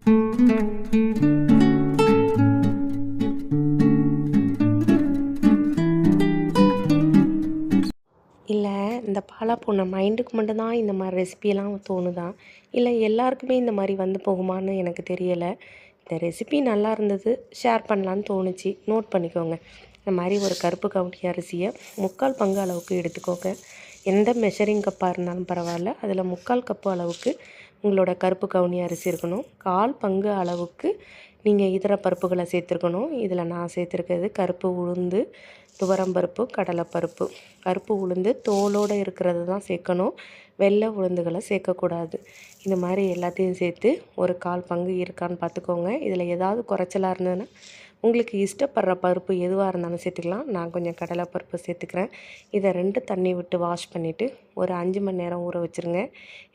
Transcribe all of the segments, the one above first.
இல்லை இந்த பாலாப்பூனை மைண்டுக்கு மட்டும்தான் இந்த மாதிரி ரெசிபியெல்லாம் தோணுதா, இல்லை எல்லாருக்குமே இந்த மாதிரி வந்து போகுமான்னு எனக்கு தெரியலை. இந்த ரெசிபி நல்லா இருந்தது, ஷேர் பண்ணலான்னு தோணுச்சு. நோட் பண்ணிக்கோங்க. இந்த மாதிரி ஒரு கருப்பு கவுனி அரிசியை 3/4 பங்கு அளவுக்கு எடுத்துக்கோங்க. எந்த மெஷரிங் கப்பாக இருந்தாலும் பரவாயில்ல. அதில் 3/4 கப்பு அளவுக்கு உங்களோட கருப்பு கவுனி அரிசி இருக்கணும். 1/4 பங்கு அளவுக்கு நீங்கள் இதர பருப்புகளை சேர்த்துருக்கணும். இதில் நான் சேர்த்துருக்கிறது கருப்பு உளுந்து, துவரம்பருப்பு, கடலைப்பருப்பு. கருப்பு உளுந்து தோலோடு இருக்கிறது தான் சேர்க்கணும், வெள்ளை உளுந்துகளை சேர்க்கக்கூடாது. இந்த மாதிரி எல்லாத்தையும் சேர்த்து ஒரு 1/4 பங்கு இருக்கான்னு பார்த்துக்கோங்க. இதில் ஏதாவது குறைச்சலாக இருந்ததுன்னா உங்களுக்கு இஷ்டப்படுற பருப்பு எதுவாக இருந்தாலும் சேர்த்துக்கலாம். நான் கொஞ்சம் கடலைப்பருப்பு சேர்த்துக்கிறேன். இதை 2 தண்ணி விட்டு வாஷ் பண்ணிவிட்டு ஒரு 5 மணி நேரம் ஊற வச்சுருங்க.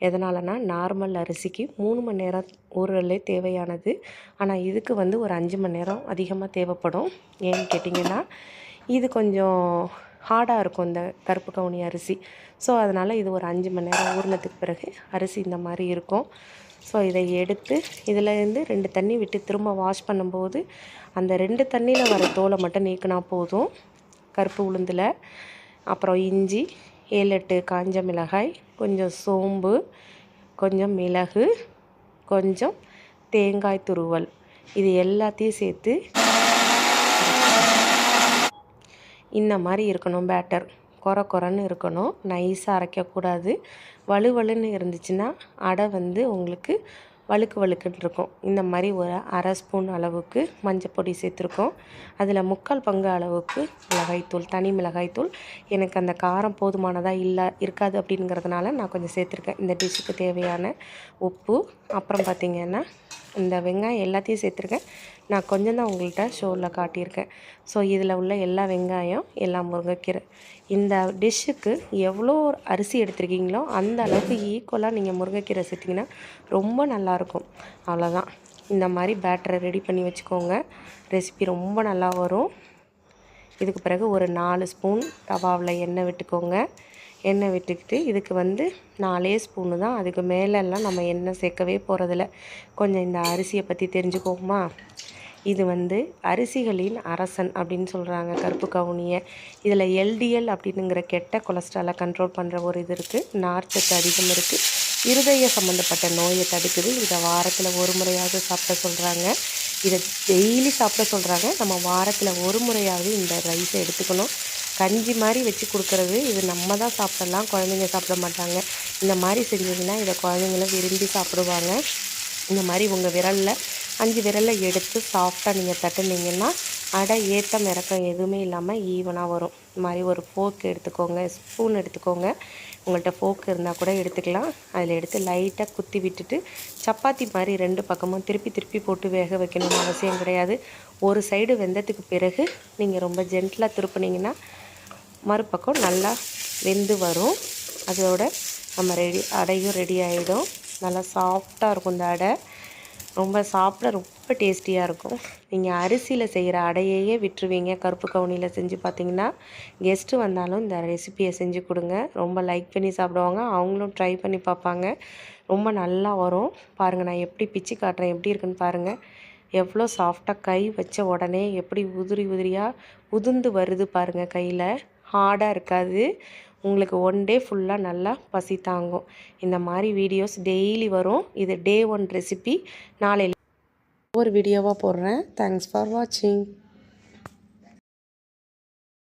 எதனாலனா நார்மல் அரிசிக்கு 3 மணி நேரம் ஊறலே தேவையானது. ஆனால் இதுக்கு வந்து ஒரு 5 மணி நேரம் அதிகமாக தேவைப்படும். ஏன்னு கேட்டிங்கன்னா இது கொஞ்சம் ஹார்டாக இருக்கும் இந்த கருப்பு கவுனி அரிசி. ஸோ அதனால் இது ஒரு 5 மணி நேரம் ஊறினதுக்கு பிறகு அரிசி இந்த மாதிரி இருக்கும். ஸோ இதை எடுத்து இதிலேருந்து 2 தண்ணி விட்டு திரும்ப வாஷ் பண்ணும்போது அந்த 2 தண்ணியில் வர தோலை மட்டும் நீக்கினா போதும். கருப்பு உளுந்தில் அப்புறம் இஞ்சி, 7-8 காஞ்ச மிளகாய், கொஞ்சம் சோம்பு, கொஞ்சம் மிளகு, கொஞ்சம் தேங்காய் துருவல், இது எல்லாத்தையும் சேர்த்து இந்த மாதிரி இருக்கணும். பேட்டர் கொரன்னு இருக்கணும், நைஸாக அரைக்கக்கூடாது. வலுவலுன்னு இருந்துச்சுன்னா அடை வந்து உங்களுக்கு வழுக்குன்னு இருக்கும். இந்த மாதிரி ஒரு 1/2 ஸ்பூன் அளவுக்கு மஞ்சப்பொடி சேர்த்துருக்கோம். அதில் 3/4 பங்கு அளவுக்கு மிளகாய்த்தூள், தனி மிளகாய்த்தூள். எனக்கு அந்த காரம் போதுமானதாக இருக்காது அப்படிங்கிறதுனால நான் கொஞ்சம் சேர்த்துருக்கேன். இந்த டிஷ்ஷுக்கு தேவையான உப்பு. அப்புறம் பார்த்திங்கன்னா இந்த வெங்காயம் எல்லாத்தையும் சேர்த்துருக்கேன். நான் கொஞ்சம் தான் உங்கள்கிட்ட ஷோவில் காட்டியிருக்கேன். ஸோ இதில் உள்ள எல்லா வெங்காயம், எல்லா முருங்கைக்கீரை. இந்த டிஷ்ஷுக்கு எவ்வளோ அரிசி எடுத்துருக்கீங்களோ அந்த அளவுக்கு ஈக்குவலாக நீங்கள் முருங்கைக்கீரை சேர்த்திங்கன்னா ரொம்ப நல்லாயிருக்கும். அவ்வளோதான். இந்த மாதிரி பேட்டரை ரெடி பண்ணி வச்சுக்கோங்க. ரெசிபி ரொம்ப நல்லா வரும். இதுக்கு பிறகு ஒரு 4 ஸ்பூன் தவாவில் எண்ணெய் விட்டுக்கோங்க. எண்ணெய் விட்டுக்கிட்டு இதுக்கு வந்து 4 ஸ்பூனு தான், அதுக்கு மேலெல்லாம் நம்ம எண்ணெய் சேர்க்கவே போகிறதில்ல. கொஞ்சம் இந்த அரிசியை பற்றி தெரிஞ்சுக்கோமா. இது வந்து அரிசிகளின் அரசன் அப்படின்னு சொல்கிறாங்க கருப்பு கவுனியை. இதில் எல்டிஎல் அப்படின்னுங்கிற கெட்ட கொலஸ்ட்ராலை கண்ட்ரோல் பண்ணுற ஒரு இது இருக்குது. நார்ச்சத்து அதிகம் இருக்குது. இருதய சம்மந்தப்பட்ட நோயை தடுக்குது. இதை வாரத்தில் ஒரு முறையாவது சாப்பிட சொல்கிறாங்க. இதை டெய்லி சாப்பிட சொல்கிறாங்க. நம்ம வாரத்தில் ஒரு முறையாவது இந்த ரைஸை எடுத்துக்கணும். கஞ்சி மாதிரி வச்சு கொடுக்குறது. இது நம்ம தான் சாப்பிடலாம், குழந்தைங்க சாப்பிட மாட்டாங்க. இந்த மாதிரி செஞ்சிங்கன்னா இதை குழந்தைங்களும் விரும்பி சாப்பிடுவாங்க. இந்த மாதிரி உங்கள் விரலில் 5 விரலில் எடுத்து சாஃப்டாக நீங்கள் தட்டுனீங்கன்னா அடை ஏற்றம் இறக்கம் எதுவுமே இல்லாமல் ஈவனாக வரும். இந்த மாதிரி ஒரு ஃபோர்க் எடுத்துக்கோங்க, ஸ்பூன் எடுத்துக்கோங்க. உங்கள்கிட்ட ஃபோர்க் இருந்தால் கூட எடுத்துக்கலாம். அதில் எடுத்து லைட்டாக குத்தி விட்டுட்டு சப்பாத்தி மாதிரி 2 பக்கமும் திருப்பி போட்டு வேக வைக்கணும்னு அவசியம் கிடையாது. ஒரு சைடு வெந்ததுக்கு பிறகு நீங்கள் ரொம்ப ஜென்டிலாக திருப்பினீங்கன்னா மறுபக்கம் நல்லா வெந்து வரும். அதோட நம்ம அடையும் ரெடி ஆகிடும். நல்லா சாஃப்டாக இருக்கும் இந்த அடை. சாப்பிட ரொம்ப டேஸ்டியாக இருக்கும். நீங்கள் அரிசியில் செய்கிற அடையையே விட்டுருவீங்க. கருப்பு கவுனியில் செஞ்சு பார்த்தீங்கன்னா கெஸ்ட்டு வந்தாலும் இந்த ரெசிப்பியை செஞ்சு கொடுங்க. ரொம்ப லைக் பண்ணி சாப்பிடுவாங்க. அவங்களும் ட்ரை பண்ணி பார்ப்பாங்க. ரொம்ப நல்லா வரும். பாருங்கள், நான் எப்படி பிச்சு காட்டுறேன், எப்படி இருக்குன்னு பாருங்கள். எவ்வளோ சாஃப்டாக கை வச்ச உடனே எப்படி உதிரியாக உதிர்ந்து வருது பாருங்கள். கையில் ஹார்டாக இருக்காது. உங்களுக்கு 1 டே ஃபுல்லாக நல்லா பசி தாங்கும். இந்த மாதிரி வீடியோஸ் டெய்லி வரும். இது டே 1 ரெசிபி. நாளையில் ஒரு வீடியோவாக போடுறேன். தேங்க்ஸ் ஃபார் வாட்சிங்.